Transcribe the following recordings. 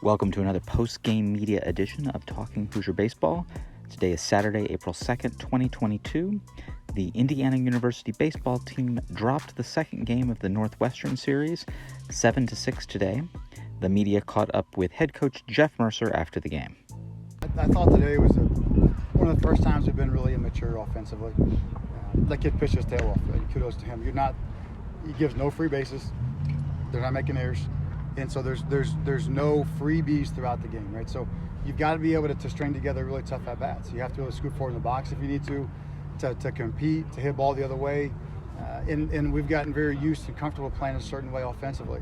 Welcome to another post-game media edition of Talking Hoosier Baseball. Today is Saturday, April 2nd, 2022. The Indiana University baseball team dropped the second game of the Northwestern series, 7-6 today. The media caught up with head coach Jeff Mercer after the game. I thought today was one of the first times we've been really immature offensively. That kid pitched his tail off. Kudos to him. He gives no free bases. They're not making errors. And so there's no freebies throughout the game, right? So you've got to be able to string together really tough at-bats. You have to be able to scoot forward in the box if you need to compete, to hit ball the other way. And we've gotten very used and comfortable playing a certain way offensively.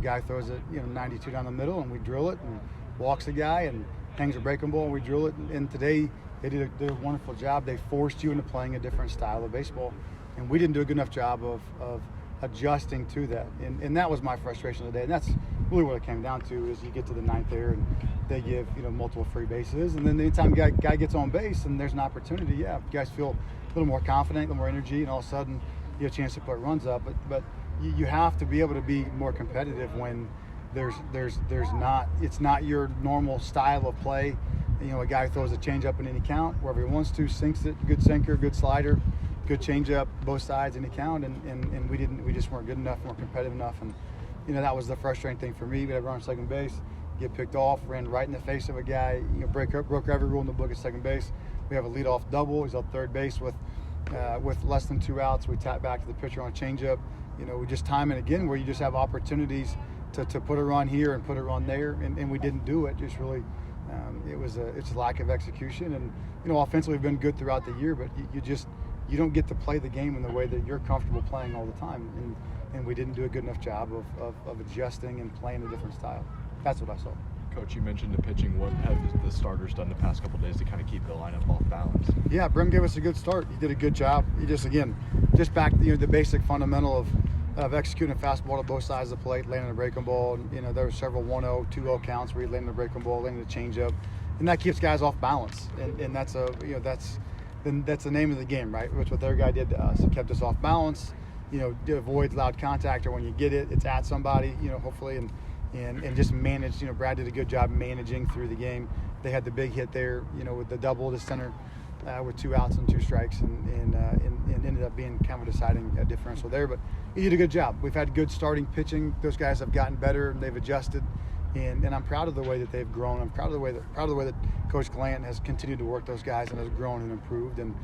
Guy throws it, 92 down the middle, and we drill it, and walks the guy, and hangs a breaking ball, and we drill it. And today they did a wonderful job. They forced you into playing a different style of baseball, and we didn't do a good enough job of adjusting to that, and that was my frustration today. And that's really what it came down to. Is you get to the ninth there and they give multiple free bases, and then anytime guy gets on base and there's an opportunity, you guys feel a little more confident, a little more energy, and all of a sudden you have a chance to put runs up. But you have to be able to be more competitive when it's not your normal style of play. A guy throws a changeup in any count wherever he wants to, sinks it, good sinker, good slider, good changeup, both sides, any count, and we just weren't good enough, weren't competitive enough, and that was the frustrating thing for me. We had a run on second base, get picked off, ran right in the face of a guy, broke every rule in the book at second base. We have a leadoff double. He's on third base with less than 2 outs. We tap back to the pitcher on a changeup. We just time it again where you just have opportunities to put a run here and put a run there, and we didn't do it. Just really, it's a lack of execution. And offensively we've been good throughout the year, but you don't get to play the game in the way that you're comfortable playing all the time, and we didn't do a good enough job of adjusting and playing a different style. That's what I saw. Coach, you mentioned the pitching. What have the starters done the past couple of days to kind of keep the lineup off balance? Yeah, Brim gave us a good start. He did a good job. He just back the basic fundamental of executing a fastball to both sides of the plate, landing a breaking ball. There were several 1-0, 2-0 counts where he landed a breaking ball, landed a changeup, and that keeps guys off balance. And that's the name of the game, right? Which what their guy did to us. It kept us off balance. Avoids loud contact, or when you get it, it's at somebody. Hopefully, and just managed. Brad did a good job managing through the game. They had the big hit there, with the double to center, with 2 outs and 2 strikes, and ended up being kind of a deciding differential there. But he did a good job. We've had good starting pitching. Those guys have gotten better and they've adjusted. And I'm proud of the way that they've grown. I'm proud of the way that Coach Glant has continued to work those guys and has grown and improved. And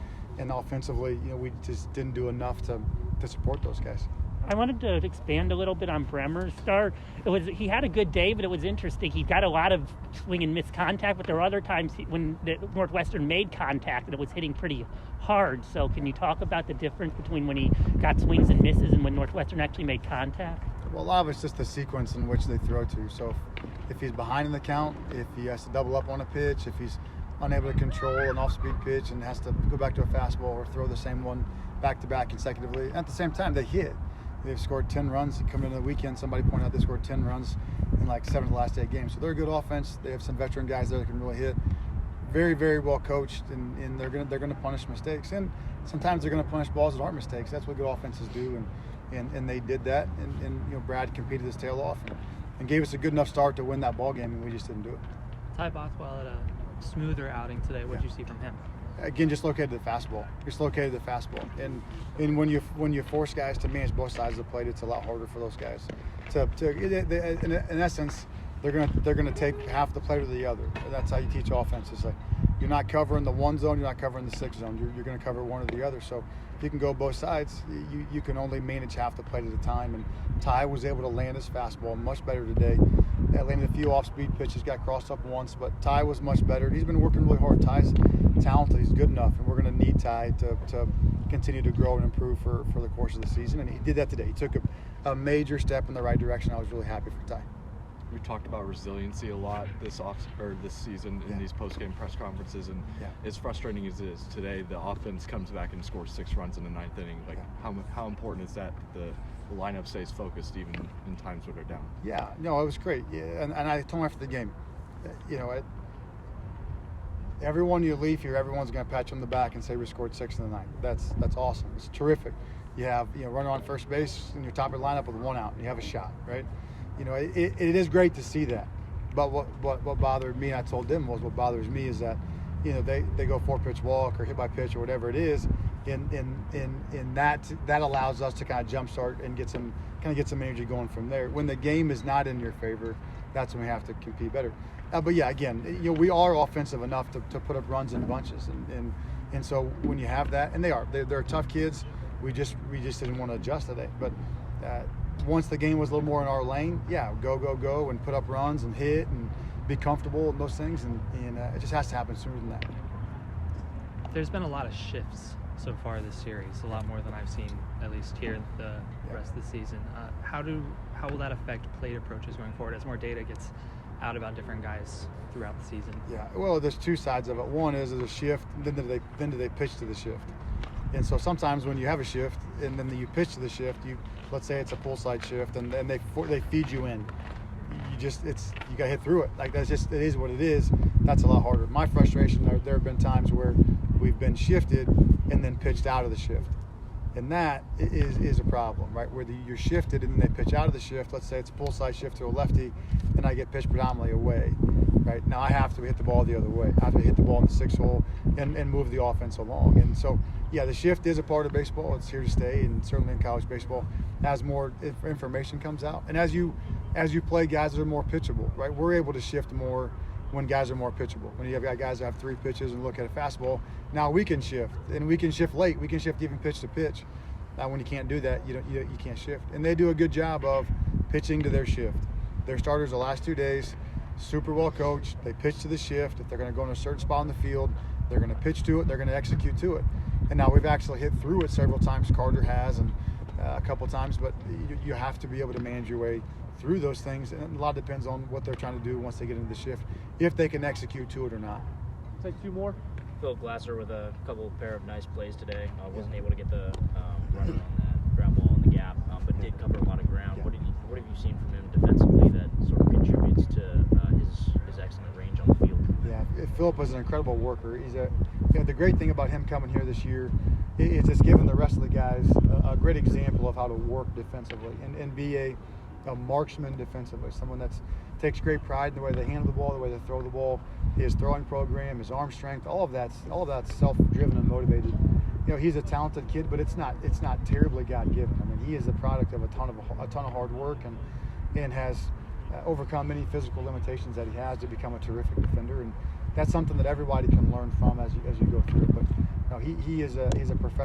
offensively, we just didn't do enough to support those guys. I wanted to expand a little bit on Bremer's start. He had a good day, but it was interesting. He got a lot of swing and miss contact, but there were other times when the Northwestern made contact and it was hitting pretty hard. So can you talk about the difference between when he got swings and misses and when Northwestern actually made contact? Well, a lot of it's just the sequence in which they throw to. So if he's behind in the count, if he has to double up on a pitch, if he's unable to control an off-speed pitch and has to go back to a fastball or throw the same one back-to-back consecutively, at the same time they hit. They've scored 10 runs. Coming into the weekend, somebody pointed out they scored 10 runs in 7 of the last 8 games. So they're a good offense. They have some veteran guys there that can really hit. Very, very well coached, and they're gonna punish mistakes. And sometimes they're gonna punish balls that aren't mistakes. That's what good offenses do, and they did that. And Brad competed his tail off and gave us a good enough start to win that ball game, and we just didn't do it. Ty Bothwell had a smoother outing today. What did you see from him? Again, just located the fastball. And when you force guys to manage both sides of the plate, it's a lot harder for those guys. In essence, they're gonna take half the plate or the other. That's how you teach offenses. Like, you're not covering the 1 zone, you're not covering the 6 zone. You're going to cover one or the other. So if you can go both sides, you can only manage half the plate at a time. And Ty was able to land his fastball much better today. Landed a few off-speed pitches, got crossed up once, but Ty was much better. He's been working really hard. Ty's talented. He's good enough, and we're going to need Ty to continue to grow and improve for the course of the season. And he did that today. He took a major step in the right direction. I was really happy for Ty. We talked about resiliency a lot this season in these post-game press conferences, and as frustrating as it is today, the offense comes back and scores 6 runs in the 9th inning. How important is that the lineup stays focused even in times where they're down? Yeah, no, it was great. Yeah, and I told him after the game, everyone you leave here, everyone's going to pat you on the back and say we scored 6 in the 9th. That's awesome. It's terrific. You have runner on first base in your top of the lineup with 1 out, and you have a shot, right? It is great to see that. But what bothered me, and I told them, was what bothers me is that, they go 4-pitch walk or hit by pitch or whatever it is, in that allows us to kind of jumpstart and get some energy going from there. When the game is not in your favor, that's when we have to compete better. But yeah, again, we are offensive enough to put up runs in bunches, and so when you have that, and they're tough kids. We just didn't want to adjust today. But once the game was a little more in our lane, yeah, go and put up runs and hit and be comfortable and those things, and it just has to happen sooner than that. There's been a lot of shifts so far this series, a lot more than I've seen, at least here in the rest of the season. How will that affect plate approaches going forward as more data gets out about different guys throughout the season? Yeah, well, there's two sides of it. One is there's a shift, then do they pitch to the shift? And so sometimes when you have a shift and then you pitch to the shift, let's say it's a pull side shift, and they feed you in. You got to hit through it. Like it is what it is. That's a lot harder. My frustration, there have been times where we've been shifted and then pitched out of the shift. And that is a problem, right? Where you're shifted and then they pitch out of the shift. Let's say it's a pull side shift to a lefty, and I get pitched predominantly away, right? Now I have to hit the ball the other way. I have to hit the ball in the 6 hole and move the offense along. And so, yeah, the shift is a part of baseball. It's here to stay, and certainly in college baseball, as more information comes out, and as you play guys that are more pitchable, right? We're able to shift more when guys are more pitchable. When you have guys that have 3 pitches and look at a fastball, now we can shift, and we can shift late. We can shift even pitch to pitch. Now, when you can't do that, you can't shift. And they do a good job of pitching to their shift. Their starters the last 2 days, super well coached. They pitch to the shift. If they're going to go in a certain spot on the field, they're going to pitch to it. They're going to execute to it. And now we've actually hit through it several times. Carter has, and a couple times. But you have to be able to manage your way through those things, and a lot depends on what they're trying to do once they get into the shift, if they can execute to it or not. Take 2 more. Phil Glasser with a pair of nice plays today. Wasn't able to get the runner on that ground ball in the gap, but did cover a lot of ground. Yeah. What have you seen from him defensively that sort of contributes to his excellent range on the field? Yeah, Philip is an incredible worker. He's the great thing about him coming here this year is it's given the rest of the guys a great example of how to work defensively and be a marksman defensively, someone that takes great pride in the way they handle the ball, the way they throw the ball, his throwing program, his arm strength, all of that's self-driven and motivated. He's a talented kid, but it's not terribly God-given. I mean, he is a product of a ton of hard work and has overcome many physical limitations that he has to become a terrific defender, and that's something that everybody can learn from as you go through. But he's a professional.